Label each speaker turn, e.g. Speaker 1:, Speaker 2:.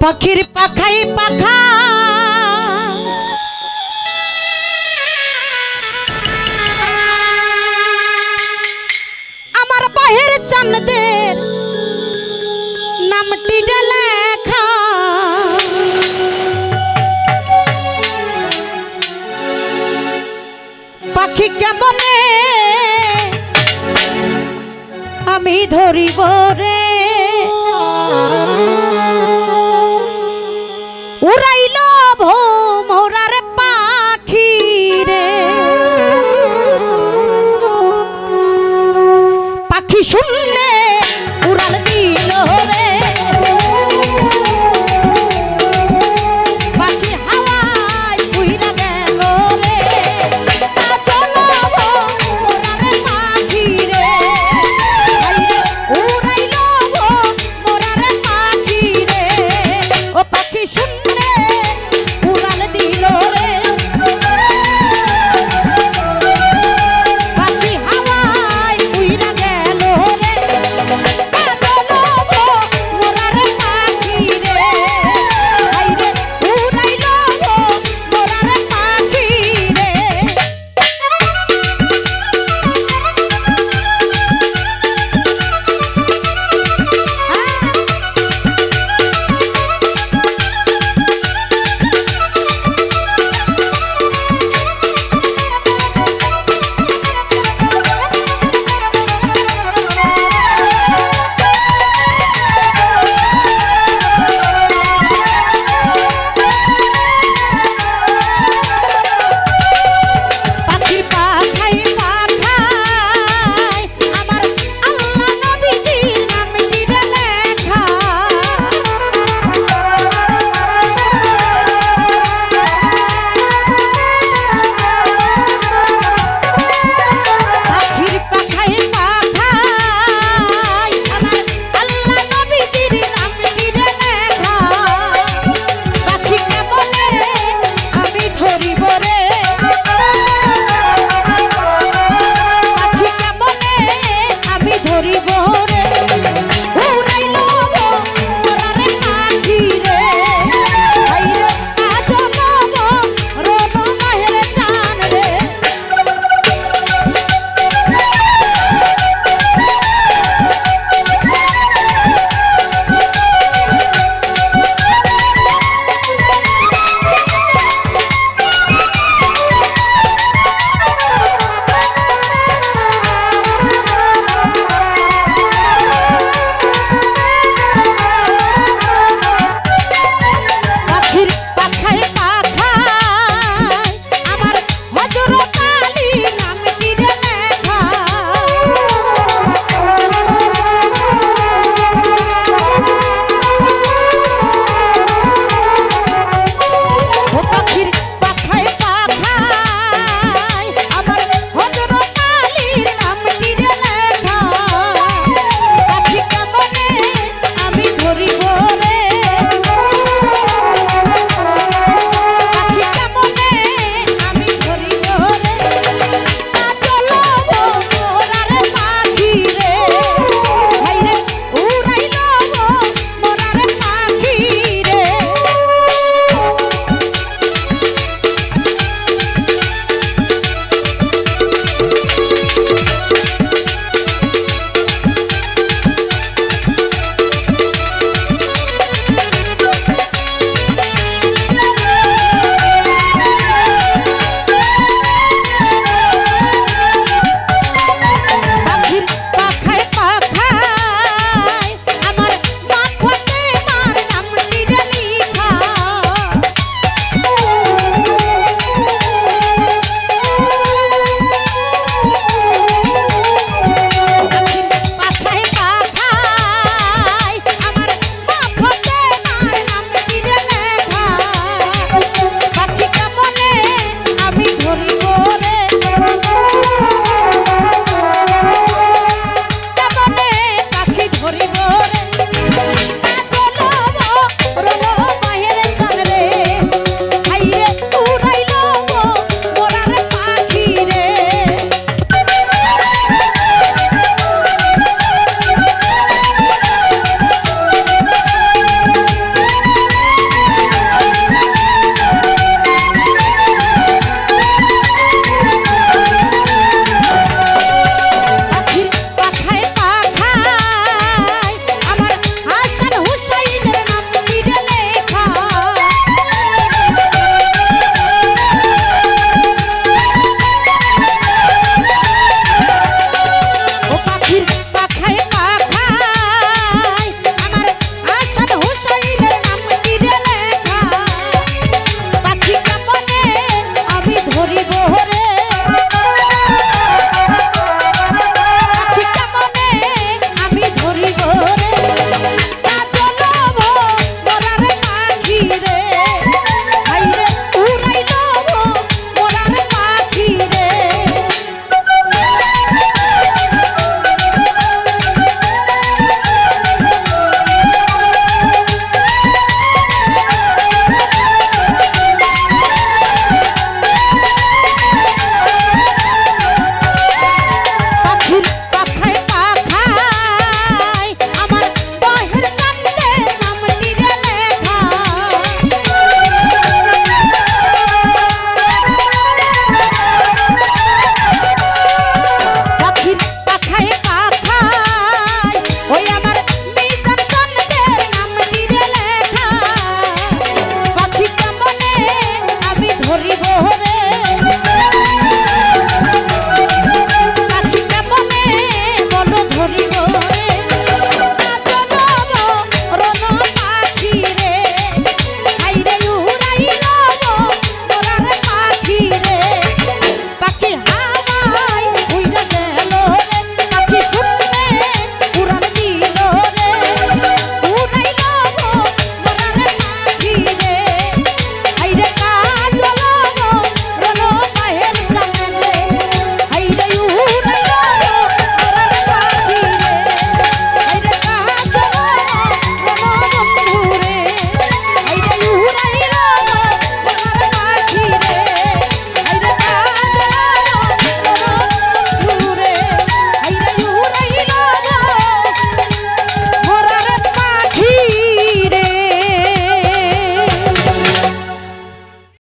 Speaker 1: পাখির পাখাই পাখা আমার বাহির চাঁদের নামটি লেখা পাখি কেমনে আমি ধরিব রে উড়াইল ভোমরার পাখি রে পাখি শূন্যে উড়াল দিল রে পাখি হাওয়ায় উইরা গেল রে ভোমরার পাখি রে উড়াইল ভোমরার পাখি রে ও পাখি শূন্যে উড়াল দিল রে পাখি হাওয়ায় উইরা গেল রে ভোমরার পাখি রে হাইরে উড়াইল ভোমরার পাখি রে পাখির পাখাই পাখাই আমার আল্লাহ নবীজির নামটি লেখা পাখির পাখাই পাখাই আমার আল্লাহ নবীজির নামটি লেখা পাখি কেমনে আমি ধরিব রে পাখি কেমনে আমি ধরিব রে